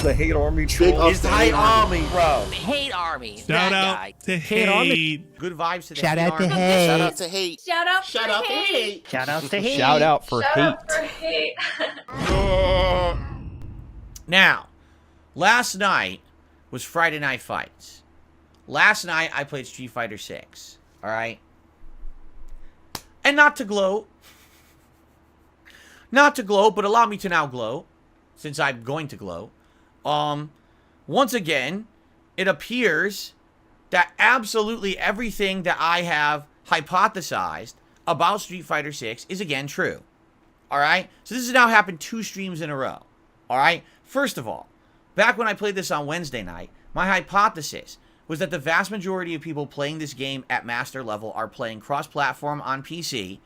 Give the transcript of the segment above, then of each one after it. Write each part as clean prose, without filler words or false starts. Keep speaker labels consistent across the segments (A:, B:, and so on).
A: the hate army troll.
B: It's the hate army,
C: Bro. Hate army.
D: Shout out to hate.
C: Good vibes to the
E: Shout
C: hate
E: out to
C: army.
E: hate.
B: Shout out to hate.
F: Shout out
B: Shout
F: for
B: out to
F: hate.
B: hate.
E: Shout out to hate.
A: Shout out for
F: Shout
A: hate.
F: out for hate.
C: Now, last night was Friday Night Fights. Last night I played Street Fighter 6. All right? And not to gloat. Not to gloat, but allow me to now gloat, since I'm going to gloat. Once again, it appears that absolutely everything that I have hypothesized about Street Fighter 6 is again true. All right? So this has now happened 2 streams in a row. All right? First of all, back when I played this on Wednesday night, my hypothesis was that the vast majority of people playing this game at master level are playing cross-platform on PC,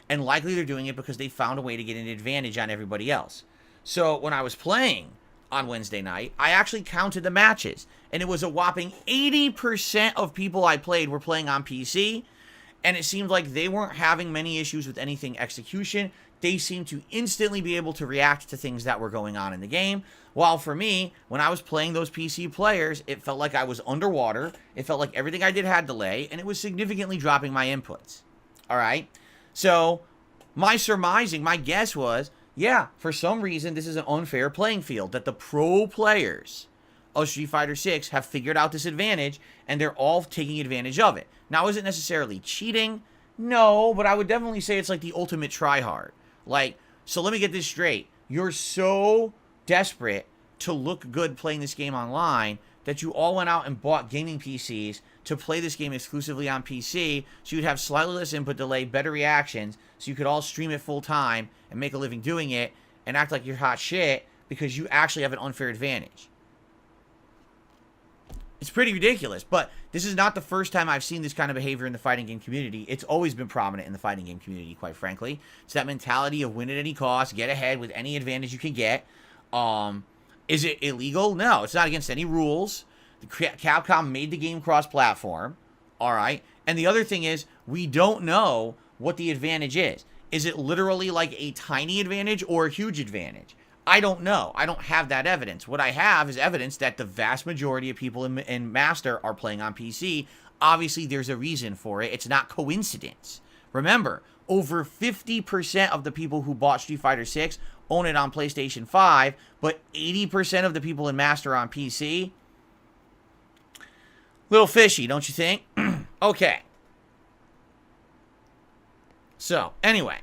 C: and likely they're doing it because they found a way to get an advantage on everybody else. So when I was playing on Wednesday night, I actually counted the matches, and it was a whopping 80% of people I played were playing on PC, and it seemed like they weren't having many issues with anything execution. They seemed to instantly be able to react to things that were going on in the game. While for me, when I was playing those PC players, it felt like I was underwater. It felt like everything I did had delay, and it was significantly dropping my inputs. All right? So, my surmising, my guess was, yeah, for some reason, this is an unfair playing field. That the pro players of Street Fighter 6 have figured out this advantage, and they're all taking advantage of it. Now, is it necessarily cheating? No, but I would definitely say it's like the ultimate tryhard. Like, so let me get this straight. You're so desperate to look good playing this game online that you all went out and bought gaming PCs to play this game exclusively on PC, so you'd have slightly less input delay, better reactions, so you could all stream it full time and make a living doing it and act like you're hot shit because you actually have an unfair advantage. It's pretty ridiculous, but this is not the first time I've seen this kind of behavior in the fighting game community. It's always been prominent in the fighting game community, quite frankly. It's that mentality of win at any cost, get ahead with any advantage you can get. Is it illegal? No, it's not against any rules. Capcom made the game cross-platform, all right? And the other thing is, we don't know what the advantage is. Is it literally like a tiny advantage or a huge advantage? I don't know. I don't have that evidence. What I have is evidence that the vast majority of people in Master are playing on PC. Obviously, there's a reason for it. It's not coincidence. Remember, over 50% of the people who bought Street Fighter 6 own it on PlayStation 5, but 80% of the people in Master are on PC. Little fishy, don't you think? Okay. So, anyway.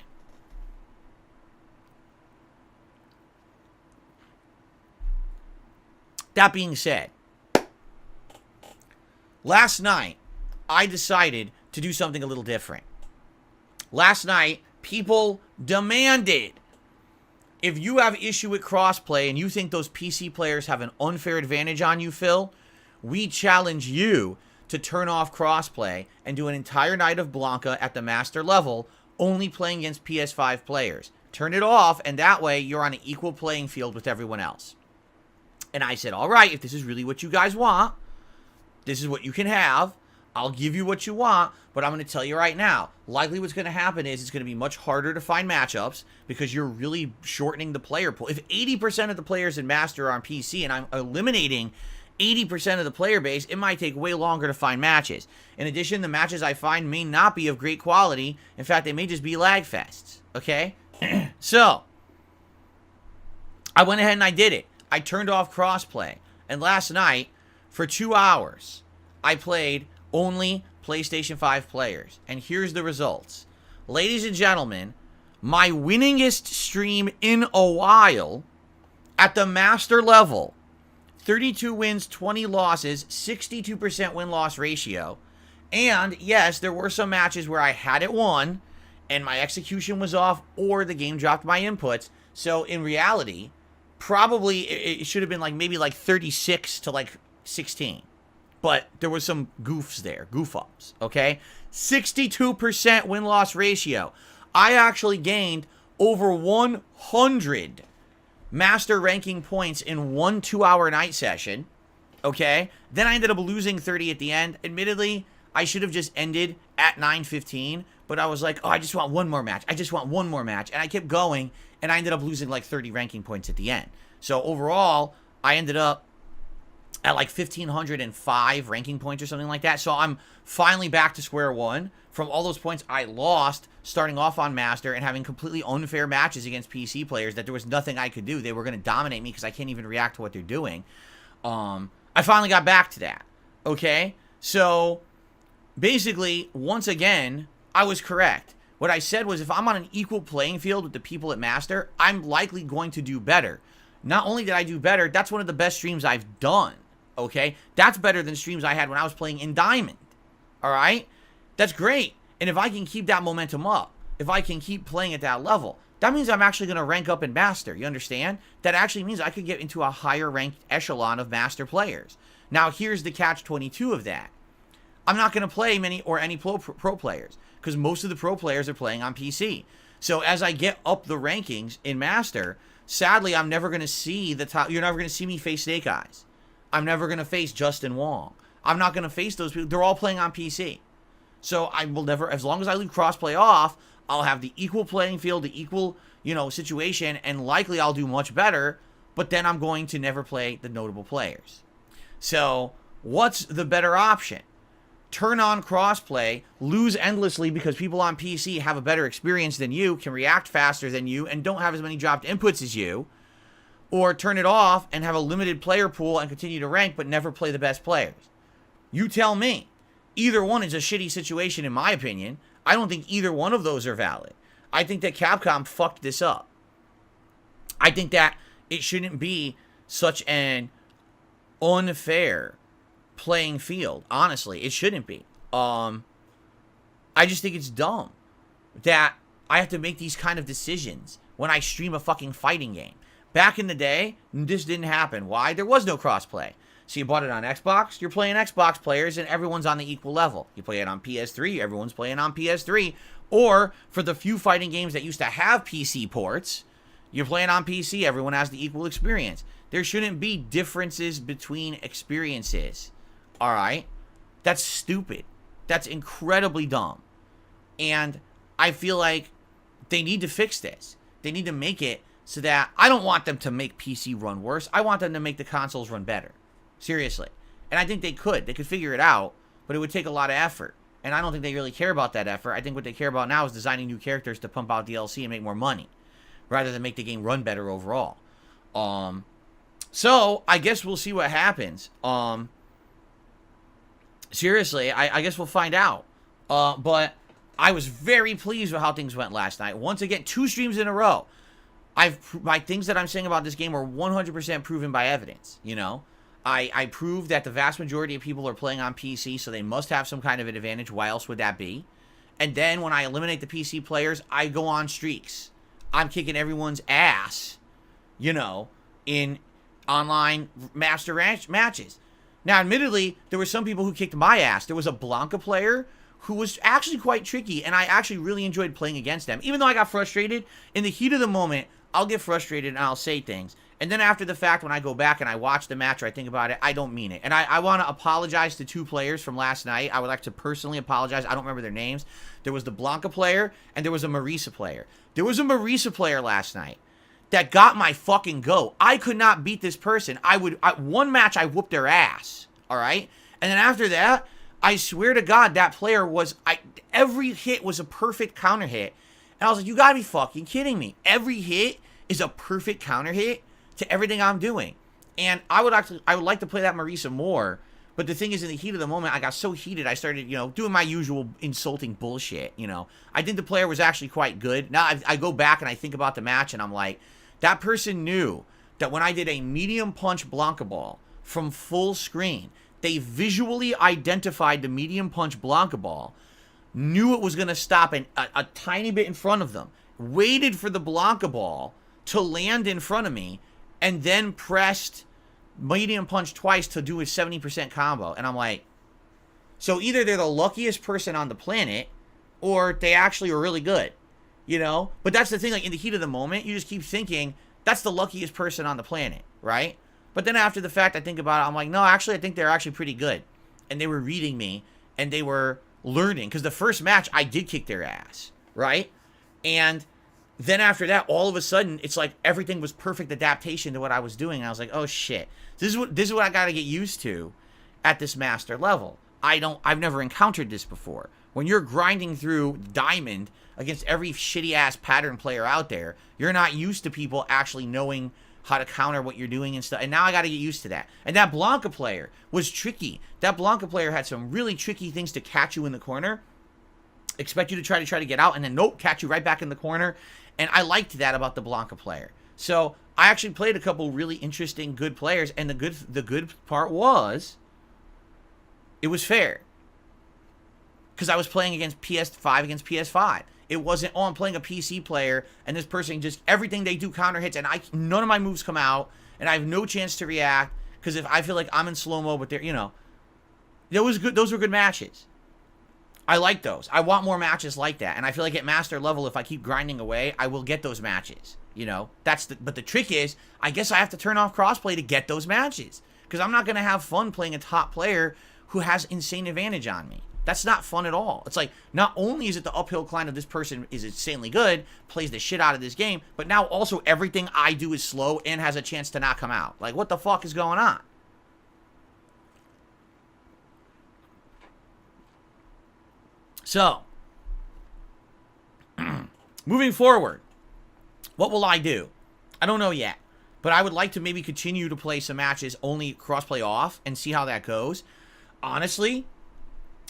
C: That being said, last night, I decided to do something a little different. Last night, people demanded, if you have issue with crossplay and you think those PC players have an unfair advantage on you, Phil, we challenge you to turn off crossplay and do an entire night of Blanka at the master level, only playing against PS5 players. Turn it off, and that way you're on an equal playing field with everyone else. And I said, all right, if this is really what you guys want, this is what you can have. I'll give you what you want, but I'm going to tell you right now, likely what's going to happen is it's going to be much harder to find matchups because you're really shortening the player pool. If 80% of the players in Master are on PC and I'm eliminating 80% of the player base, it might take way longer to find matches. In addition, the matches I find may not be of great quality. In fact, they may just be lag fests, okay? So, I went ahead and I did it. I turned off crossplay. And last night, for 2 hours, I played only PlayStation 5 players. And here's the results. Ladies and gentlemen, my winningest stream in a while at the master level. 32 wins, 20 losses, 62% win-loss ratio. And yes, there were some matches where I had it won and my execution was off or the game dropped my inputs. So in reality, probably it should have been like maybe like 36 to like 16. But there was some goofs there, goof-ups, okay? 62% win-loss ratio. I actually gained over 100 master ranking points in one 2-hour night session, okay? Then I ended up losing 30 at the end. Admittedly, I should have just ended at 9:15, but I was like, oh, I just want one more match. I just want one more match. And I kept going, and I ended up losing like 30 ranking points at the end. So overall, I ended up at like 1,505 ranking points or something like that. So I'm finally back to square one from all those points I lost starting off on Master and having completely unfair matches against PC players that there was nothing I could do. They were going to dominate me because I can't even react to what they're doing. I finally got back to that. Okay? So basically, once again, I was correct. What I said was if I'm on an equal playing field with the people at Master, I'm likely going to do better. Not only did I do better, that's one of the best streams I've done. Okay? That's better than streams I had when I was playing in Diamond. Alright? That's great. And if I can keep that momentum up, if I can keep playing at that level, that means I'm actually going to rank up in Master. You understand? That actually means I could get into a higher ranked echelon of Master players. Now, here's the catch-22 of that. I'm not going to play many or any pro players because most of the pro players are playing on PC. So as I get up the rankings in Master, sadly, I'm never going to see the top. You're never going to see me face Snake Eyes. I'm never going to face Justin Wong. I'm not going to face those people. They're all playing on PC. So I will never, as long as I leave crossplay off, I'll have the equal playing field, the equal, situation, and likely I'll do much better, but then I'm going to never play the notable players. So what's the better option? Turn on crossplay, lose endlessly because people on PC have a better experience than you, can react faster than you, and don't have as many dropped inputs as you, or turn it off and have a limited player pool and continue to rank but never play the best players. You tell me. Either one is a shitty situation in my opinion. I don't think either one of those are valid. I think that Capcom fucked this up. I think that it shouldn't be such an unfair playing field. Honestly, it shouldn't be. I just think it's dumb that I have to make these kind of decisions when I stream a fucking fighting game. Back in the day, this didn't happen. Why? There was no crossplay. So you bought it on Xbox, you're playing Xbox players, and everyone's on the equal level. You play it on PS3, everyone's playing on PS3. Or, for the few fighting games that used to have PC ports, you're playing on PC, everyone has the equal experience. There shouldn't be differences between experiences. Alright? That's stupid. That's incredibly dumb. And I feel like they need to fix this. They need to make it so that I don't want them to make PC run worse. I want them to make the consoles run better. Seriously. And I think they could. They could figure it out, but it would take a lot of effort. And I don't think they really care about that effort. I think what they care about now is designing new characters to pump out DLC and make more money, rather than make the game run better overall. So, I guess we'll see what happens. Seriously, I guess we'll find out. But I was very pleased with how things went last night. Once again, 2 streams in a row. My things that I'm saying about this game are 100% proven by evidence, I proved that the vast majority of people are playing on PC, so they must have some kind of an advantage. Why else would that be? And then when I eliminate the PC players, I go on streaks. I'm kicking everyone's ass, in online Master matches. Now, admittedly, there were some people who kicked my ass. There was a Blanka player who was actually quite tricky, and I actually really enjoyed playing against them. Even though I got frustrated, in the heat of the moment, I'll get frustrated and I'll say things. And then after the fact, when I go back and I watch the match or I think about it, I don't mean it. And I want to apologize to 2 players from last night. I would like to personally apologize. I don't remember their names. There was the Blanka player and there was a Marisa player. There was a Marisa player last night that got my fucking goat. I could not beat this person. One match, I whooped their ass. All right? And then after that, I swear to God, that player was... every hit was a perfect counter hit. And I was like, you gotta be fucking kidding me. Every hit is a perfect counter hit to everything I'm doing. And I would like to play that Marisa more, but the thing is, in the heat of the moment, I got so heated, I started, doing my usual insulting bullshit, I think the player was actually quite good. Now, I go back and I think about the match, and I'm like, that person knew that when I did a medium punch Blanka ball from full screen, they visually identified the medium punch Blanka ball, knew it was going to stop a tiny bit in front of them, waited for the Blanka ball to land in front of me, and then pressed medium punch twice to do a 70% combo. And I'm like, so either they're the luckiest person on the planet, or they actually are really good, But that's the thing, like, in the heat of the moment, you just keep thinking, that's the luckiest person on the planet, right? But then after the fact, I think about it, I'm like, no, actually, I think they're actually pretty good. And they were reading me, and they were learning. Because the first match, I did kick their ass, right? And then after that, all of a sudden, it's like everything was perfect adaptation to what I was doing. And I was like, oh shit, this is what I got to get used to at this master level. I've never encountered this before. When you're grinding through diamond against every shitty ass pattern player out there, you're not used to people actually knowing how to counter what you're doing and stuff. And now I got to get used to that. And that Blanka player was tricky. That Blanka player had some really tricky things to catch you in the corner, expect you to try to get out, and then nope, catch you right back in the corner. And I liked that about the Blanka player. So I actually played a couple really interesting, good players, and the good part was it was fair. Because I was playing against PS5 against PS5. It wasn't, oh, I'm playing a PC player, and this person just, everything they do counter hits, and none of my moves come out, and I have no chance to react, because if I feel like I'm in slow-mo, but they're, you know, those were good matches. I like those. I want more matches like that, and I feel like at master level, if I keep grinding away, I will get those matches, you know? But the trick is, I guess I have to turn off crossplay to get those matches, because I'm not going to have fun playing a top player who has insane advantage on me. That's not fun at all. It's like, not only is it the uphill climb of this person is insanely good, plays the shit out of this game, but now also everything I do is slow and has a chance to not come out. Like, what the fuck is going on? So, moving forward, what will I do? I don't know yet, but I would like to maybe continue to play some matches only crossplay off and see how that goes. Honestly,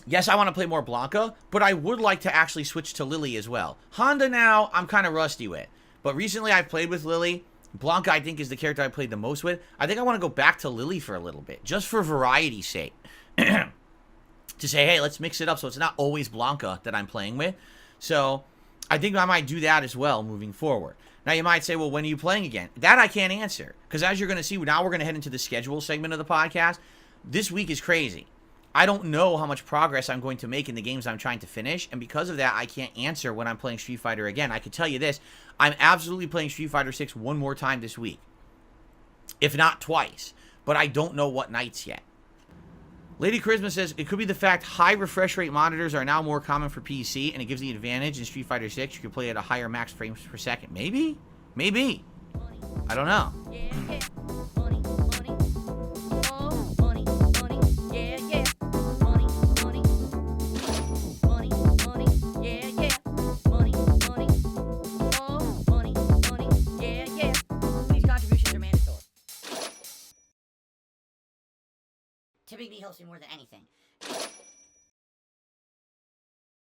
C: yes, I want to play more Blanka, but I would like to actually switch to Lily as well. Honda now, I'm kind of rusty with. But recently I've played with Lily. Blanka, I think, is the character I played the most with. I think I want to go back to Lily for a little bit, just for variety's sake. To say, hey, let's mix it up so it's not always Blanka that I'm playing with. So I think I might do that as well moving forward. Now you might say, well, when are you playing again? That I can't answer. Because as you're going to see, now we're going to head into the schedule segment of the podcast. This week is crazy. I don't know how much progress I'm going to make in the games I'm trying to finish, and because of that, I can't answer when I'm playing Street Fighter again. I can tell you this, I'm absolutely playing Street Fighter 6 one more time this week, if not twice, but I don't know what nights yet. Lady Charisma says, it could be the fact high refresh rate monitors are now more common for PC, and it gives the advantage in Street Fighter 6. You can play at a higher max frames per second. Maybe? Maybe. I don't know.
A: Typically helps me more than anything.